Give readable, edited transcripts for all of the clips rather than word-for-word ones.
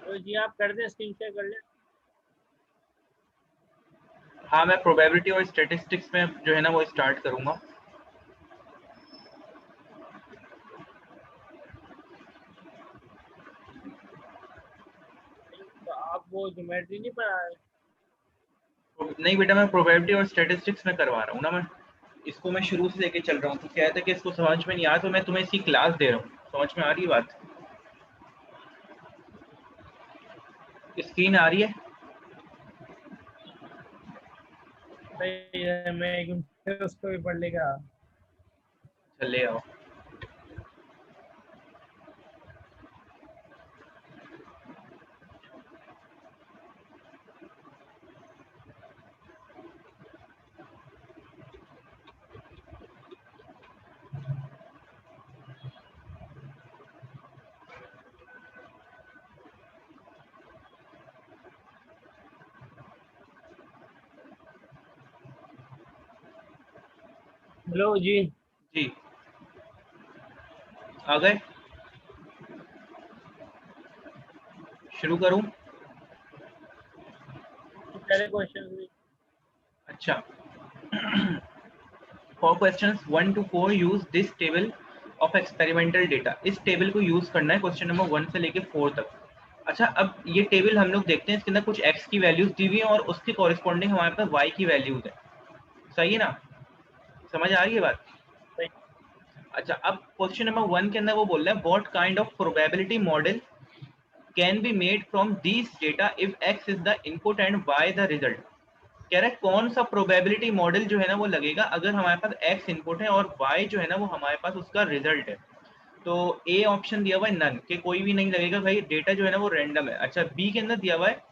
तो जी आप कर दें, स्क्रीन शेयर कर लें। हाँ, मैं प्रोबेबिलिटी और स्टैटिस्टिक्स में जो है ना वो स्टार्ट करूंगा। तो आप वो ज्योमेट्री नहीं पढ़ा रहे? नहीं बेटा, मैं प्रोबेबिलिटी और स्टैटिस्टिक्स में करवा रहा हूँ ना। मैं इसको मैं शुरू से लेके चल रहा हूँ, तो क्या है कि इसको समझ में नहीं आया तो मैं तुम्हें इसकी क्लास दे रहा हूँ। समझ में आ रही है बात? स्क्रीन आ रही है? सही है, मैं एक मिनट उसको भी पढ़ लेगा। चल ले आओ। हेलो जी। जी, आ गए? शुरू करूँ? पहले क्वेश्चन भी। अच्छा। For questions 1 to 4 use this table of experimental data. इस टेबल को यूज करना है क्वेश्चन नंबर 1 से लेके 4 तक। अच्छा, अब ये टेबल हम लोग देखते हैं, इसके अंदर कुछ x की वैल्यूज दी हुई है और उसके कॉरेस्पॉन्डिंग हमारे पास y की वैल्यूज है। सही है ना? समझ आ रही है बात? सही। अच्छा, अब क्वेश्चन नंबर 1 के अंदर वो बोल रहा है what kind of probability model can be made from these data if x is the input and y the result. कह रहा है कौन सा प्रोबेबिलिटी मॉडल जो है ना वो लगेगा अगर हमारे पास x इनपुट है और y जो है ना वो हमारे पास उसका रिजल्ट है। तो ए ऑप्शन दिया हुआ है नन, के कोई भी नहीं लगेगा भाई, डेटा जो है ना वो रैंडम है। अच्छा, बी के अंदर दिया हुआ है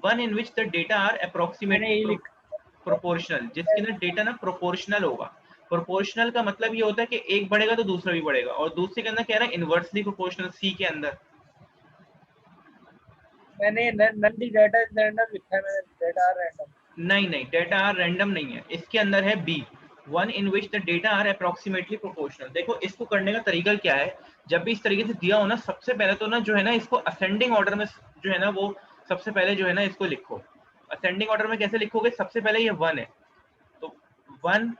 one in which the data are मैंने अप्रोक्सीमेटली यही लिखा प्रोपोर्शनल, जिसके अंदर डेटा ना प्रोपोर्शनल होगा। प्रोपोर्शनल का मतलब ये होता है कि एक बढ़ेगा तो दूसरा भी बढ़ेगा, और दूसरे के अंदर कह रहा है इनवर्सली प्रोपोर्शनल सी के अंदर। मैंने नंदी डेटा रैंडम लिखा है, मैंने डेटा रैंडम। नहीं नहीं, डेटा आर रैंडम नहीं है, इसके अंदर है B one in which the data are approximately proportional. देखो इसको करने का तरीका क्या है, जब भी इस तरीके से दिया हो ना, सबसे पहले तो ना जो है ना इसको असेंडिंग ऑर्डर में जो है ना वो सबसे पहले जो है ना इसको लिखो। असेंडिंग ऑर्डर में कैसे लिखोगे, सबसे पहले ये वन है तो 1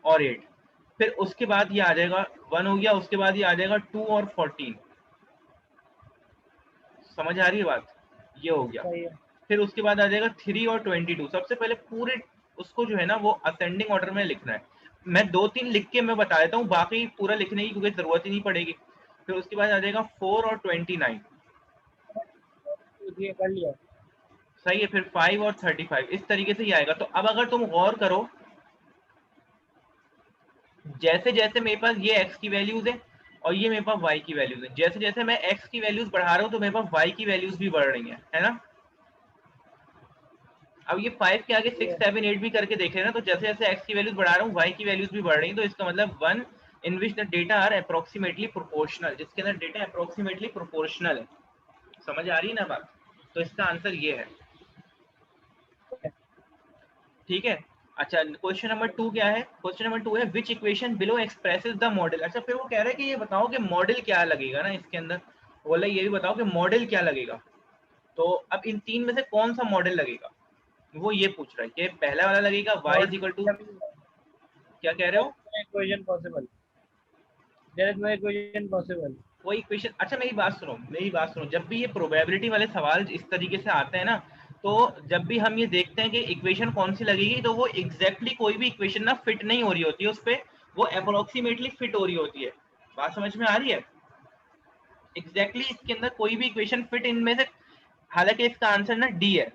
और 8, फिर उसके बाद ये आ जाएगा 1 हो गया, उसके बाद ये आ जाएगा 2 और 14। समझ आ रही है बात? ये हो गया। सही है। फिर उसके बाद आ जाएगा 3 और 22। सबसे पहले पूरे उसको जो है ना वो असेंडिंग ऑर्डर में लिखना है। मैं 2-3 लिख के मैं बता देता हूँ, बाकी पूरा लिखने की क्योंकि जरूरत ही नहीं पड़ेगी। फिर उसके बाद आ जाएगा 4 और 29। ये कर लिया। सही है। फिर 5 और 35, इस तरीके से ही आएगा। तो अब अगर तुम गौर करो, जैसे जैसे मेरे पास ये x की वैल्यूज है और ये मेरे पास y की वैल्यूज है, जैसे जैसे मैं x की वैल्यूज बढ़ा रहा हूँ तो मेरे पास y की वैल्यूज भी बढ़ रही है ना? अब ये 5 के आगे 6, ये 7, 8 भी करके देख लेना, तो जैसे जैसे x की वैल्यूज बढ़ा रहा हूँ y की वैल्यूज भी बढ़ रही है, तो इसका मतलब 1 in which the data are approximately proportional, जिसके अंदर डेटा अप्रोक्सीमेटली प्रोपोर्शनल है। समझ आ रही है ना बात? तो इसका आंसर ये है। ठीक है। अच्छा, क्वेश्चन नंबर 2 क्या है? क्वेश्चन नंबर 2 है विच equation below expresses the model. अच्छा, फिर वो कह रहा है कि ये बताओ कि मॉडल क्या लगेगा ना इसके अंदर, बोला ये भी बताओ कि मॉडल क्या लगेगा। तो अब इन तीन में से कौन सा मॉडल लगेगा, वो ये पूछ रहा है कि पहला वाला लगेगा y इज इक्वल टू, क्या कह रहे हो? Equation possible. There is no equation possible. वो इक्वेशन, अच्छा मेरी बात सुनो, मेरी बात सुनो, जब भी ये प्रोबेबिलिटी वाले सवाल इस तरीके से आते हैं ना, तो जब भी हम ये देखते हैं कि इक्वेशन कौन सी लगेगी, तो वो एग्जैक्टली कोई भी इक्वेशन ना फिट नहीं हो रही होती है उस पर, वो अप्रोक्सीमेटली फिट हो रही होती है। बात समझ में आ रही है? एग्जैक्टली इसके अंदर कोई भी इक्वेशन फिट इनमें से, हालांकि इसका आंसर ना डी है,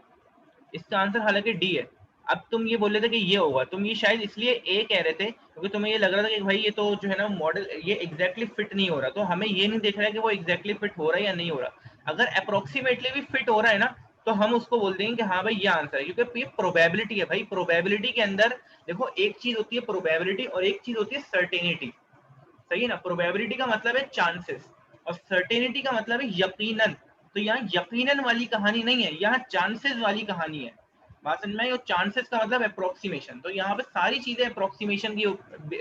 इसका आंसर हालांकि डी है। अब तुम ये बोल रहे थे कि ये होगा, तुम ये शायद इसलिए ए कह रहे थे क्योंकि तुम्हें ये लग रहा था कि भाई ये तो जो है ना मॉडल ये एग्जैक्टली फिट नहीं हो रहा, तो हमें ये नहीं देख रहा है कि वो एग्जैक्टली फिट हो रहा है या नहीं हो रहा। अगर अप्रोक्सीमेटली भी फिट हो रहा है ना, तो हम उसको बोल देंगे कि हाँ भाई ये आंसर है, क्योंकि ये प्रोबेबिलिटी है भाई। प्रोबेबिलिटी के अंदर देखो, एक चीज होती है प्रोबेबिलिटी और एक चीज होती है सर्टेनिटी। सही है ना? प्रोबेबिलिटी का मतलब है चांसेस और सर्टेनिटी का मतलब है यकीनन। तो यहाँ यकीनन वाली कहानी नहीं है, यहाँ चांसेस वाली कहानी है। बात समझ में आई? और चांसेस का मतलब अप्रोक्सीमेशन, तो यहाँ पे सारी चीजें अप्रोक्सीमेशन की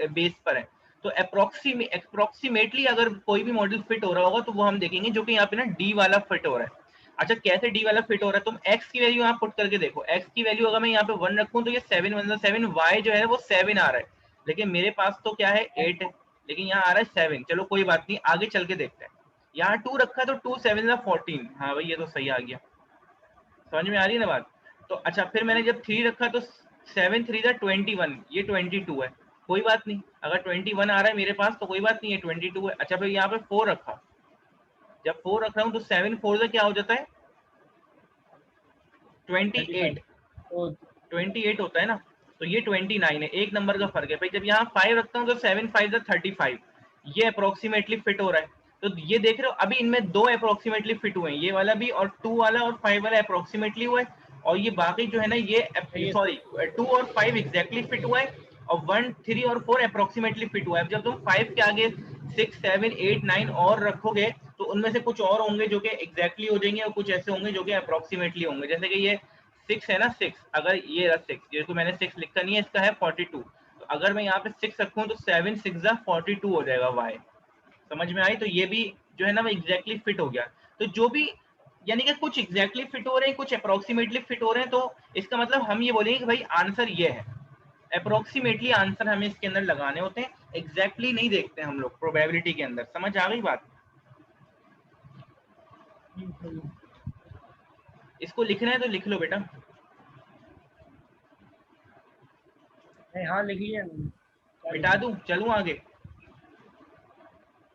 बेस पर है। तो अप्रोक्सीमेटली अगर कोई भी मॉडल फिट हो रहा होगा तो वो हम देखेंगे, जो कि यहाँ पे ना डी वाला फिट हो रहा है। अच्छा कैसे डी वाला फिट हो रहा है, तुम x की वैल्यू यहाँ पुट करके देखो, x की वैल्यू अगर मैं यहाँ पे 1 रखूँ तो ये 7 1 7, y जो है वो 7 आ रहा है, लेकिन मेरे पास तो क्या है 8 है, लेकिन यहाँ आ रहा है 7। चलो कोई बात नहीं, आगे चल के देखते हैं। यहाँ 2 रखा है तो 2 7 14, हाँ भाई ये तो सही आ गया, समझ में आ रही है ना बात। तो अच्छा फिर मैंने जब 3 रखा तो 7 3 21, ये 22 है, कोई बात नहीं, अगर 21 आ रहा है मेरे पास तो कोई बात नहीं, ये 22 है। अच्छा फिर यहाँ पे 4 रखा, जब 4 रख रहा हूँ तो 7 4 से क्या हो जाता है 35। 28, तो 28 होता है ना, तो ये 29 है, एक नंबर का फर्क है भाई। जब यहाँ 5 रखता हूँ तो 7 5 35, ये अप्रोक्सीमेटली फिट हो रहा है। तो ये देख रहे हो अभी इनमें 2 अप्रोक्सीमेटली फिट हुए हैं, ये वाला भी और 2 वाला और 5 वाला अप्रोक्सीमेटली हुआ है, और ये बाकी जो है ना ये ये सॉरी 2 और 5 एग्जैक्टली फिट हुआ है, और 1 3 और 4 अप्रोक्सीमेटली फिट हुआ है। जब तुम 5 के आगे 6 7 8 9 और रखोगे तो उनमें से कुछ और होंगे जो कि एग्जैक्टली हो जाएंगे, और कुछ ऐसे होंगे जो कि अप्रोक्सीमेटली होंगे। जैसे कि ये 6 है ना, 6 अगर ये रहा 6, जिसको मैंने 6 लिखा नहीं है, इसका है 42, तो अगर मैं यहाँ पे 6 रखूँ तो 7 6 42 हो जाएगा y। समझ में आई, तो ये भी जो है ना वो एग्जैक्टली फिट हो गया। तो जो भी यानी कि कुछ एग्जैक्टली फिट हो रहे हैं, कुछ अप्रोक्सीमेटली फिट हो रहे हैं, तो इसका मतलब हम ये बोलेंगे कि भाई आंसर ये है, अप्रोक्सीमेटली आंसर हमें इसके अंदर लगाने होते हैं, एग्जैक्टली नहीं देखते हम लोग प्रोबेबिलिटी के अंदर। समझ आ गई बात। सही है। इसको लिखना है तो लिख लो बेटा। नहीं, हाँ लिख लिया मैंने, क्या मिटा लिखना दूं, चलूं आगे।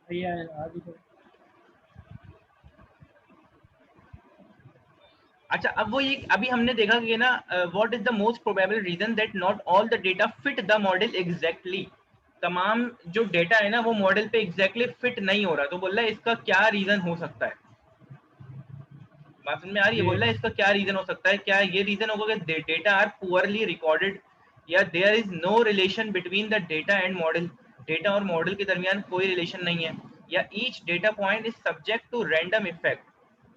भैया आगे तो। अच्छा अब वो ये अभी हमने देखा कि ना what is the most probable reason that not all the data fit the model exactly. तमाम जो डेटा है ना वो मॉडल पे एग्जैक्टली फिट नहीं हो रहा, तो बोल रहा है इसका क्या रीजन हो सकता है। बात समझ में आ रही है, ये बोल रहा है इसका क्या रीजन हो सकता है। क्या ये रीजन होगा कि डेटा आर पुअरली रिकॉर्डेड, या there is no relation between the data and model, data और मॉडल के दरमियान कोई रिलेशन नहीं है, या each data point is subject to random effect,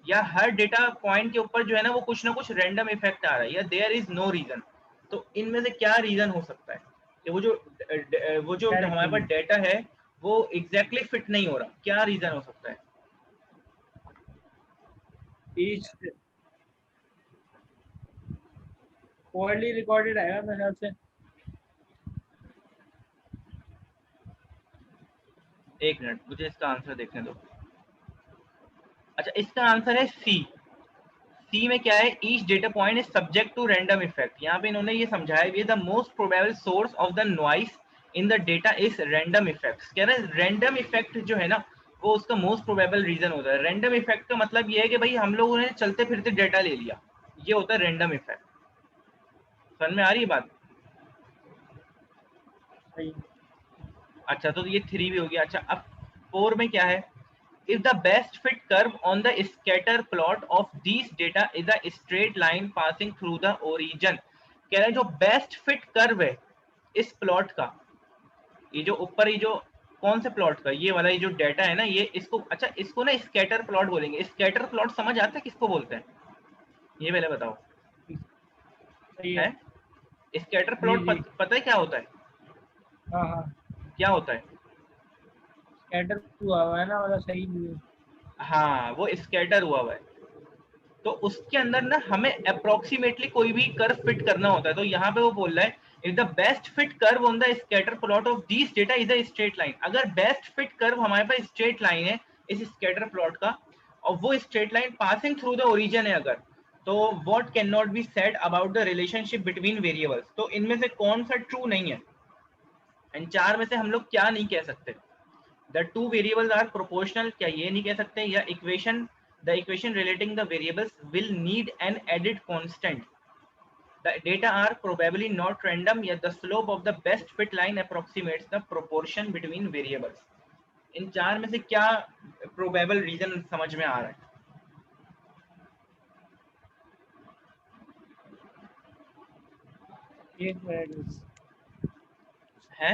या हर डेटा पॉइंट के ऊपर जो है ना वो कुछ ना कुछ रैंडम इफेक्ट आ रहा है, या देयर इज नो रीजन। तो इनमें से क्या रीजन हो सकता है कि वो जो हमारे पास डायरेक्टली डेटा है वो एग्जैक्टली फिट नहीं हो रहा, क्या रीजन हो सकता है। ईच पोअरली रिकॉर्डेड आएगा मेरे ख्याल से। एक मिनट मुझे इसका आंसर देखने दो। अच्छा इसका आंसर है सी। सी में क्या है, each data point is subject to random effect. यहाँ पे इन्होंने ये समझाया भी, the most probable source of the noise in the data is random effect. कह रहे हैं रैंडम इफेक्ट जो है ना वो उसका मोस्ट प्रोबेबल रीजन होता है। रैंडम इफेक्ट का मतलब ये है कि भाई हम लोगों ने चलते फिरते डेटा ले लिया, ये होता है रैंडम इफेक्ट। समझ में आ रही है बात। सही। अच्छा तो ये 3 भी हो गया। अच्छा अब 4 में क्या है, if the best fit curve on the scatter plot of these data is a straight line passing through the origin। कह रहे हैं जो बेस्ट फिट कर्व है इस प्लॉट का, ये जो ऊपर, ये जो कौन से प्लॉट का, ये वाला, ये जो डेटा है ना ये, इसको अच्छा इसको ना स्कैटर प्लॉट बोलेंगे। स्कैटर प्लॉट समझ आता है किसको बोलते हैं, ये पहले बताओ। सही है। है स्कैटर जी प्लॉट जी। पता है क्या होता है, हाँ हाँ। क्या होता है। स्कैटर हुआ हुआ है ना, मतलब सही नहीं है। हाँ वो स्कैटर हुआ हुआ है, तो उसके अंदर ना हमें अप्रोक्सीमेटली कोई भी कर्व फिट करना होता है। तो यहाँ पे वो बोल रहा है if the best fit curve on the scatter plot of this data is a straight line. अगर बेस्ट फिट कर्व हमारे पास स्ट्रेट लाइन है इस स्कैटर प्लॉट का, और वो straight line passing through the origin है अगर, तो what can not be said about the relationship between variables. तो इनमें से कौन सा ट्रू नहीं है, इन 4 में से हम लोग क्या नहीं कह सकते। The two variables are proportional, क्या ये नहीं कह सकते, या equation the equation relating the variables will need an added constant, the data are probably not random, या the slope of the best fit line approximates the proportion between variables. इन 4 में से क्या प्रोबेबल रीजन समझ में आ रहा एक minute. है।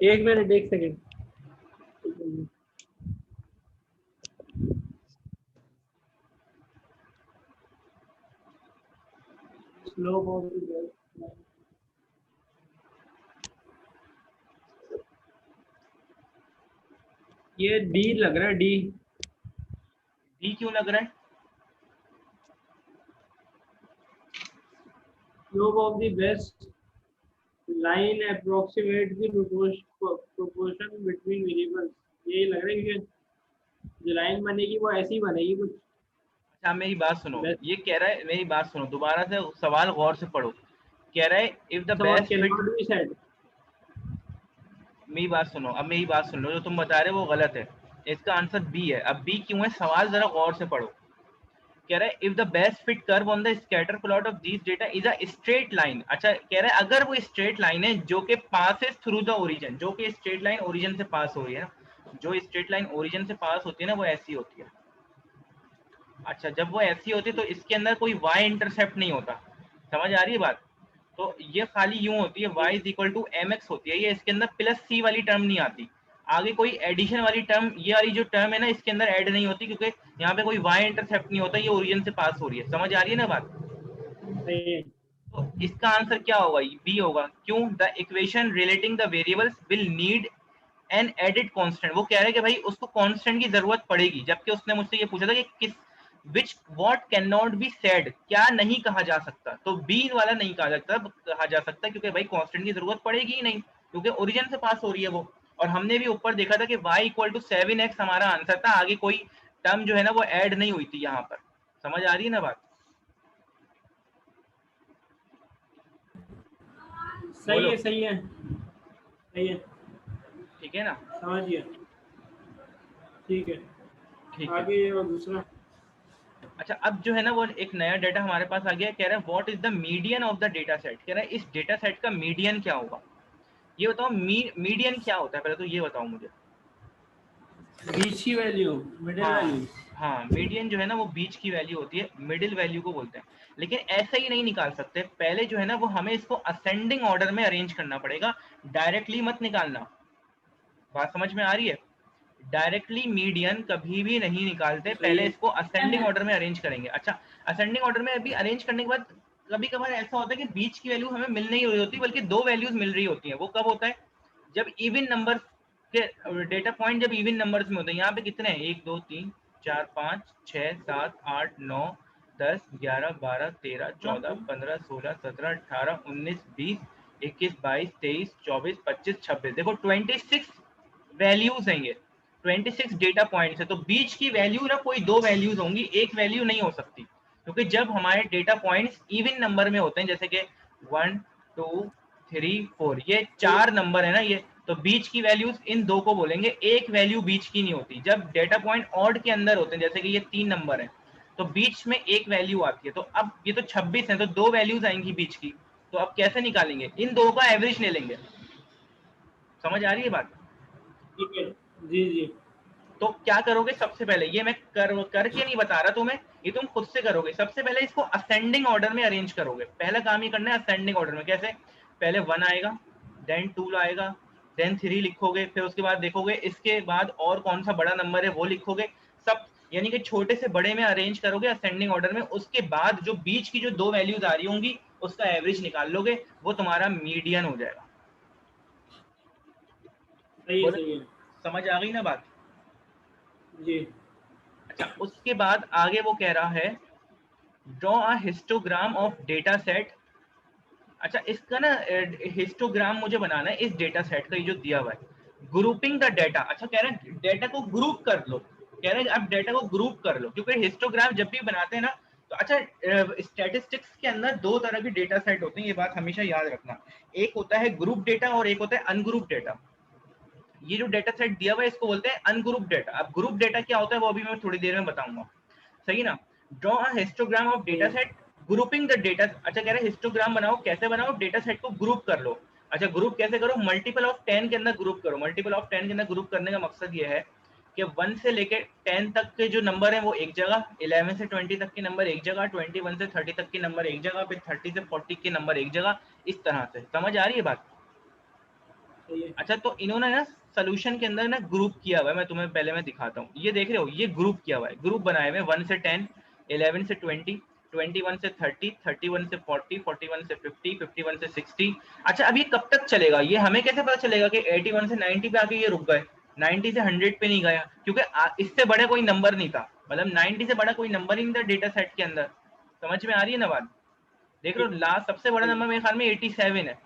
एक मिनट, एक सेकेंड। स्लो बहुत। ये डी लग रहा है, डी। बी क्यों लग रहा है? Slope of the best line approximate the proportion between variables. यही लग रहा है कि जो लाइन बनेगी वो ऐसी बनेगी कुछ। अच्छा मेरी बात सुनो, Best ये कह रहा है, मेरी बात सुनो दोबारा से, सवाल गौर से पढ़ो। कह रहा है if the someone best fit, cannot be said. मेरी बात सुनो, अब मेरी बात सुन लो, जो तुम बता रहे हो वो गलत है। इसका आंसर बी है। अब बी क्यों है, सवाल जरा गौर से पढ़ो। कह रहा है if the best fit curve on the scatter plot of this data is a straight line. अच्छा कह रहा है अगर वो स्ट्रेट लाइन है जो कि पासेस थ्रू द ओरिजिन, जो कि स्ट्रेट लाइन ओरिजिन से पास हो रही है ना, जो स्ट्रेट लाइन ओरिजिन से पास होती है ना वो ऐसी होती है। अच्छा जब वो ऐसी होती है तो इसके अंदर कोई वाई इंटरसेप्ट नहीं होता, समझ आ रही है बात? तो ये खाली यूं होती है, y is equal to m x होती है, ये इसके अंदर प्लस सी वाली टर्म नहीं आती, आगे कोई एडिशन वाली टर्म, ये वाली जो टर्म है ना इसके अंदर ऐड नहीं होती, क्योंकि यहाँ पे कोई y इंटरसेप्ट नहीं होता, ये ओरिजिन से पास हो रही है। समझ आ रही है ना बात? सही है। तो इसका आंसर क्या होगा, बी होगा। क्यों? The equation relating the variables will need N added constant. वो कह रहे हैं कि भाई उसको कांस्टेंट की जरूरत पड़ेगी, जबकि उसने मुझसे ये पूछा था कि किस विच what can not be said, क्या नहीं कहा जा सकता, तो बी वाला नहीं कहा जा सकता क्योंकि भाई कांस्टेंट की जरूरत पड़ेगी ही नहीं, क्योंकि ओरिजिन से पास हो रही है वो। और हमने भी ऊपर देखा था कि y इक्वल टू 7x हमारा आंसर था, आगे कोई टर्म जो है ना वो ऐड नहीं हुई थी यहाँ पर। समझ आ रही है ना बात? सही बोलो। है, सही है, सही है, ठीक है ना? समझ गया। ठीक है, ठीक है। आगे और दूसरा। अच्छा अब जो है ना वो एक नया डेटा हमारे पास आ गया, कह रहा है what is the median of the data set. कह रहा है इस डेटा सेट का मीडियन क्या होगा। ये बताओ मीडियन क्या होता है, पहले तो ये बताओ मुझे। बीच की वैल्यू, मिडिल हाँ वैल्यू। हाँ, मीडियन जो है ना वो बीच की वैल्यू होती है, मिडिल वैल्यू को बोलते हैं। लेकिन ऐसे ही नहीं निकाल सकते, पहले जो है ना वो हमें इसको असेंडिंग ऑर्डर में अरेंज करना पड़ेगा, डायरेक्टली मत निकालना। बात समझ में आ रही है? डायरेक्टली मीडियन कभी भी नहीं निकालते, सही पहले है। इसको असेंडिंग ऑर्डर में अरेंज करेंगे। अच्छा असेंडिंग ऑर्डर में अभी अरेंज करने के बाद कभी कभार ऐसा होता है कि बीच की वैल्यू हमें मिल नहीं रही होती, बल्कि दो वैल्यूज मिल रही होती है। वो कब होता है? जब इवन नंबर के डेटा पॉइंट जब इवन नंबर्स में होते हैं। यहाँ पे कितने हैं? 1 2 3 4 5 6 7 8 9 10 11 12 13 14 15 16 17 18 19 20 21 22 23 24 25 26, देखो 26 वैल्यूज हैं ये, 26 डेटा पॉइंट्स है। तो बीच की वैल्यू ना कोई दो वैल्यूज होंगी, एक वैल्यू नहीं हो सकती, क्योंकि जब हमारे डेटा पॉइंट्स इवन नंबर में होते हैं, जैसे कि 1 2 3 4, ये चार नंबर है ना ये, तो बीच की वैल्यूज इन दो को बोलेंगे, एक वैल्यू बीच की नहीं होती। जब डेटा पॉइंट ऑड के अंदर होते हैं, जैसे कि ये 3 नंबर है, तो बीच में एक वैल्यू आती है। तो अब ये तो 26 है, तो दो वैल्यूज आएंगी बीच की, तो अब कैसे निकालेंगे? इन दो का एवरेज ले लेंगे। समझ आ रही है बात? ठीक है, जी जी। तो क्या करोगे सबसे पहले, ये मैं करके नहीं बता रहा तुम्हें, ये तुम खुद से करोगे। सबसे पहले इसको असेंडिंग ऑर्डर में अरेंज करोगे, पहला काम ये करना है असेंडिंग ऑर्डर में। कैसे? पहले 1 आएगा, देन 2 आएगा, देन 3 लिखोगे, फिर उसके बाद देखोगे इसके बाद और कौन सा बड़ा नंबर है वो लिखोगे, सब यानी कि छोटे से बड़े में अरेंज करोगे असेंडिंग ऑर्डर में। उसके बाद जो बीच की जो दो वैल्यूज आ रही होंगी उसका एवरेज निकाल लोगे, वो तुम्हारा मीडियन हो जाएगा। सही है, बोले? सही है। समझ आ गई ना बात? जी। अच्छा उसके बाद आगे वो कह रहा है draw a histogram of data set. अच्छा इसका ना हिस्टोग्राम मुझे बनाना है इस डेटा सेट का, ये जो दिया हुआ है। ग्रुपिंग द डेटा, अच्छा कह रहे हैं डेटा को ग्रुप कर लो, कह रहे हैं आप डेटा को ग्रुप कर लो, क्योंकि हिस्टोग्राम जब भी बनाते हैं ना तो अच्छा स्टैटिस्टिक्स के अंदर दो तरह के डेटा सेट होते हैं, ये बात हमेशा याद रखना। एक होता है ग्रुप डेटा और एक होता है अनग्रुप डेटा। ये जो डेटा सेट दिया हुआ है इसको बोलते हैं अनग्रुप डेटा। अब ग्रुप डेटा क्या होता है वो अभी मैं थोड़ी देर में बताऊंगा, सही ना? Draw a histogram of data सही सेट ग्रुपिंग द डेटा। अच्छा कह रहे हैं हिस्टोग्राम बनाओ, कैसे बनाओ? डेटा सेट को ग्रुप कर लो। अच्छा ग्रुप कैसे करो? मल्टीपल ऑफ 10 के अंदर ग्रुप करो। मल्टीपल ऑफ 10 के अंदर ग्रुप करने का मकसद ये है कि 1 से लेके 10 तक के जो नंबर है वो एक जगह, 11 से 20 तक के नंबर एक जगह, 21 से 30 तक के नंबर एक जगह, फिर 30 से 40 के नंबर एक जगह, इस तरह से। समझ आ रही है बात? है। अच्छा तो इन्होंने ना सोल्यूशन के अंदर ना ग्रुप किया हुआ है, मैं तुम्हें पहले मैं दिखाता हूँ। ये देख रहे हो, ये ग्रुप किया हुआ है, ग्रुप बनाए हुए 1 से 10, 11 से 20, 21 से 30, 31 से 40, 41 से 50, 51 से 60। अच्छा अब ये कब तक चलेगा? ये हमें कैसे पता चलेगा कि 81 से 90 पे आके ये रुक गए, 90 से 100 पे नहीं गया? क्योंकि इससे बड़े कोई नंबर नहीं था। मतलब 90 से बड़ा कोई नंबर ही नहीं था डेटा सेट के अंदर। समझ में आ रही है ना बात? देख लो लास्ट सबसे बड़ा नंबर मेरे ख्याल में 87 है,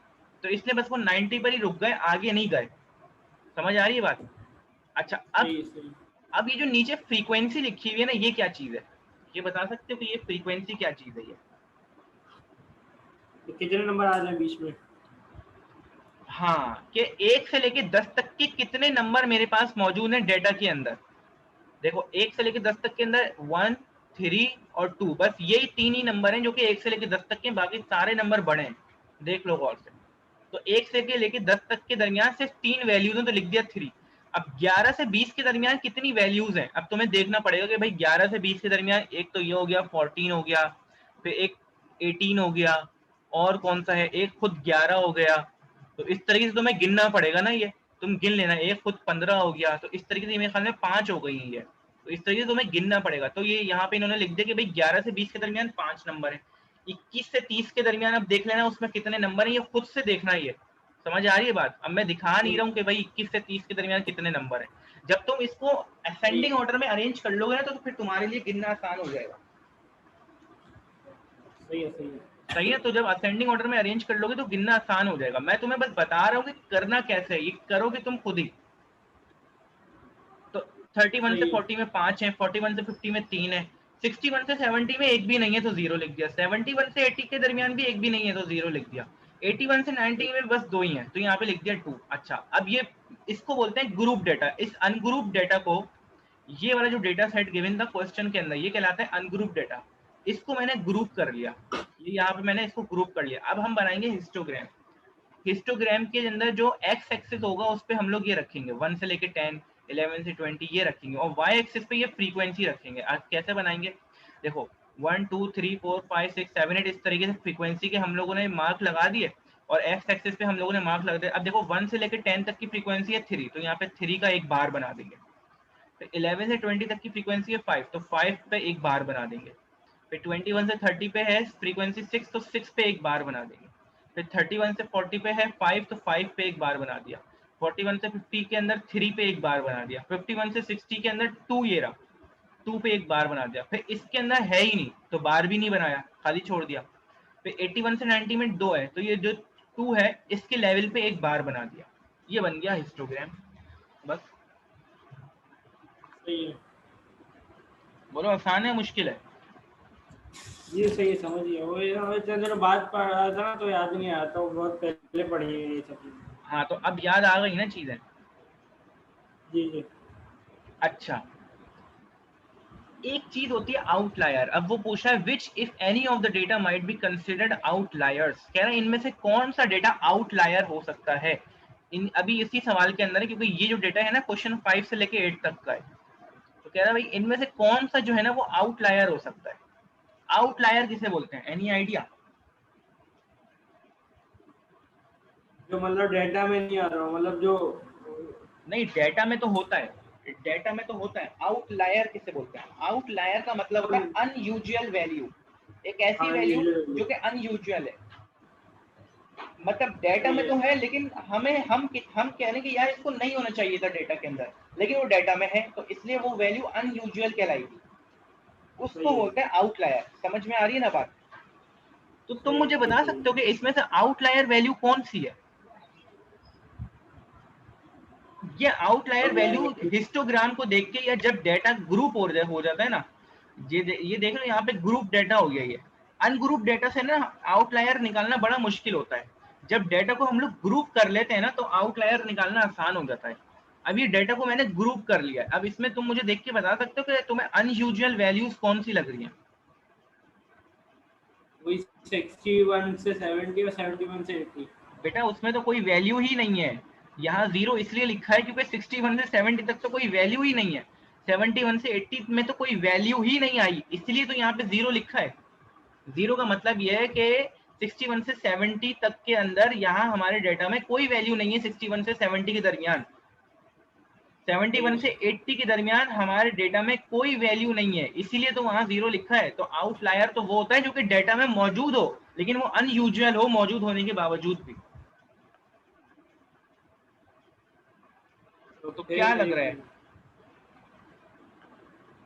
तो इसलिए बस वो 90 पर ही रुक गए, आगे नहीं गए। समझ आ रही है बात? अच्छा, सही सही। अब ये जो नीचे फ्रीक्वेंसी लिखी हुई है ना, ये क्या चीज है? ये बता सकते हो कि ये फ्रीक्वेंसी क्या चीज है? ये तो कितने नंबर आ जाए बीच में? हाँ, कि 1 से लेके 10 तक के कितने नंबर मेरे पास मौजूद हैं डेटा के अंदर। देखो 1 से लेके 10 तक के अंदर 1, 3 और 2, बस यही 3 ही नंबर हैं जो कि 1 से लेके 10 तक के, बाकी सारे नंबर बड़े हैं। देख लो गौर से। तो 1 से लेके 10 तक के दरमियान सिर्फ 3 वैल्यूज हैं, तो लिख दिया 3। अब 11 से 20 के दरमियान कितनी वैल्यूज हैं? अब तुम्हें देखना पड़ेगा कि भाई 11 से 20 के दरमियान एक तो ये हो गया 14 हो गया, फिर एक 18 हो गया, और कौन सा है, एक खुद 11 हो गया। तो इस तरीके से तुम्हें गिनना पड़ेगा ना, ये तुम गिन लेना, एक खुद 15 हो गया, तो इस तरीके से मेरे ख्याल में 5 हो गई है ये। तो इस तरीके से तुम्हें गिनना पड़ेगा। तो ये यहाँ पे इन्होंने लिख दिया कि भाई 11 से 20 के दरमियान 5 नंबर है। 21 से 30 के दरमियान अब देख लेना उसमें कितने नंबर है, ये खुद से देखना ही है। समझ आ रही है बात? अब मैं दिखा नहीं रहा हूँ कि भाई 21 से 30 के दरमियान कितने नंबर है। जब तुम इसको सही असेंडिंग ऑर्डर में अरेंज कर लोगे ना, तो फिर तुम्हारे लिए गिनना आसान हो जाएगा। सही है। सही है। सही है, तो जब असेंडिंग ऑर्डर में अरेंज कर लोगे तो गिनना आसान हो जाएगा। मैं तुम्हें बस बता रहा हूँ कि करना कैसे है, ये करोगे तुम खुद ही। तो 31 से सही है। 40 में 5 है, 41 से 50 में 3 है, 61 से 70 में एक भी नहीं है तो 0 लिख दिया, 71 से 80 के दरमियान भी एक भी नहीं है तो 0 लिख दिया, 81 से 90 में बस 2 ही है तो यहाँ पे लिख दिया 2। अच्छा, अब ये इसको बोलते हैं ग्रुप डेटा। इस अनग्रुप डेटा को, ये वाला जो डेटा सेट गिवन था क्वेश्चन के अंदर, ये कहलाता है अनग्रुप डेटा। इसको मैंने ग्रुप कर लिया, ये यहाँ पे मैंने इसको ग्रुप कर लिया। अब हम बनाएंगे हिस्टोग्राम। हिस्टोग्राम के अंदर जो एक्स एक्सिस होगा उस पे हम लोग ये रखेंगे 1 से लेके 10, 11 से 20 ये रखेंगे, और वाई एक्सिस पे ये फ्रीक्वेंसी रखेंगे। आज कैसे बनाएंगे? देखो 1 2 3 4 5 6 7 8 इस तरीके से फ्रीक्वेंसी के हम लोगों ने मार्क लगा दिए, और एक्स एक्सिस पे हम लोगों ने मार्क लगा दिया। अब देखो 1 से लेके 10 तक की फ्रीक्वेंसी है 3, तो यहाँ पे 3 का एक बार बना देंगे। फिर 11 से 20 तक की फ्रीक्वेंसी है 5, तो 5 पे एक बार बना देंगे। फिर 21 से 30 पे है फ्रीक्वेंसी 6, तो 6 पे एक बार बना देंगे। फिर 31 से 40 पे है 5, तो 5 पे एक बार बना दिया। 41 से 50 के अंदर 3 पे एक बार बना दिया। 51 से 60 के अंदर 2, ये रहा 2 पे एक बार बना दिया। फिर इसके अंदर है ही नहीं तो बार भी नहीं बनाया, खाली छोड़ दिया। फिर 81 से 90 में 2 है, तो ये जो 2 है इसके लेवल पे एक बार बना दिया। ये बन गया हिस्टोग्राम। बस। सही है। बोलो आसान है मुश्किल है? ये सही है, समझिए। वो ये जब बात पढ़ रहा था ना तो याद नहीं आता, वो बहुत पहले पढ़ी है ये सब चीजें। हाँ, तो अब याद आ गई ना चीजें। जी जी। अच्छा, एक चीज होती है आउटलायर। अब वो पूछा है which if any of the data might be considered outliers, कह रहा है इनमें से कौन सा डेटा आउटलायर हो सकता है। इन अभी इसी सवाल के अंदर है, क्योंकि ये जो डेटा है ना क्वेश्चन 5 से लेके 8 तक का है, तो कह रहा है भाई इनमें से कौन सा जो है ना वो आउटलायर हो सकता है। आउटलायर किसे बोलते हैं, एनी आइडिया? जो मतलब डेटा में नहीं आ रहा, मतलब जो। नहीं, डेटा में तो होता है, डेटा में तो होता है। आउटलायर किसे बोलते हैं? आउटलायर का मतलब होता है अनयूजुअल वैल्यू, एक ऐसी हाँ वैल्यू ये जो कि अनयूजुअल है। मतलब डेटा सही में है। तो है लेकिन हम कह रहे हैं कि यार इसको नहीं होना चाहिए था डेटा के अंदर, लेकिन वो डेटा में है तो इसलिए वो वैल्यू अनयूजुअल कहलाएगी। उसको सही है। बोलते हैं आउटलायर। समझ में आ रही है ना बात? तो तुम सही है। मुझे सही बता सही। सकते हो कि इसमें से आउटलायर वैल्यू कौन सी है? ये आउटलायर वैल्यू आउटलायर। हिस्टोग्राम को देख के, या जब डेटा ग्रुप हो जाता है ना, ये देख लो यहाँ पे ग्रुप डेटा हो गया। ये अनग्रुप डेटा से ना आउटलायर निकालना बड़ा मुश्किल होता है। जब डेटा को हम लोग ग्रुप कर लेते हैं ना तो आउटलायर निकालना आसान हो जाता है। अब ये डेटा को मैंने ग्रुप कर लिया है, अब इसमें तुम मुझे देख के बता सकते हो कि तुम्हें अनयूजुअल वैल्यूज कौन सी लग रही है? वही 61 से 70 और 71 से 80। बेटा उसमें तो कोई वैल्यू ही नहीं है। यहाँ 0 इसलिए लिखा है क्योंकि 61 से 70 तक तो कोई वैल्यू ही नहीं है। 71 से 80 में तो कोई वैल्यू ही नहीं आई, इसलिए तो यहाँ पे 0 लिखा है। 0 का मतलब यह है कि 61 से 70 तक के अंदर यहाँ हमारे डेटा में कोई वैल्यू नहीं है। 61 से 70 के दरमियान, सही 71 है। से 80 के दरमियान हमारे डेटा में कोई वैल्यू नहीं है, इसीलिए तो वहां 0 लिखा है। तो आउटलायर तो वो होता है जो कि डेटा में मौजूद हो लेकिन वो अनयूजुअल हो मौजूद होने के बावजूद भी। तो ओके। क्या लग एक रहा है? मिनट।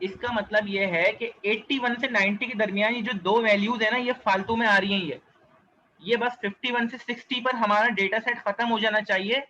इसका मतलब ये है कि 81 से 90 के दरमियान ये जो दो वैल्यूज है ना, ये फालतू में आ रही हैं। ये बस 51 से 60 पर हमारा डेटा सेट खत्म हो जाना चाहिए,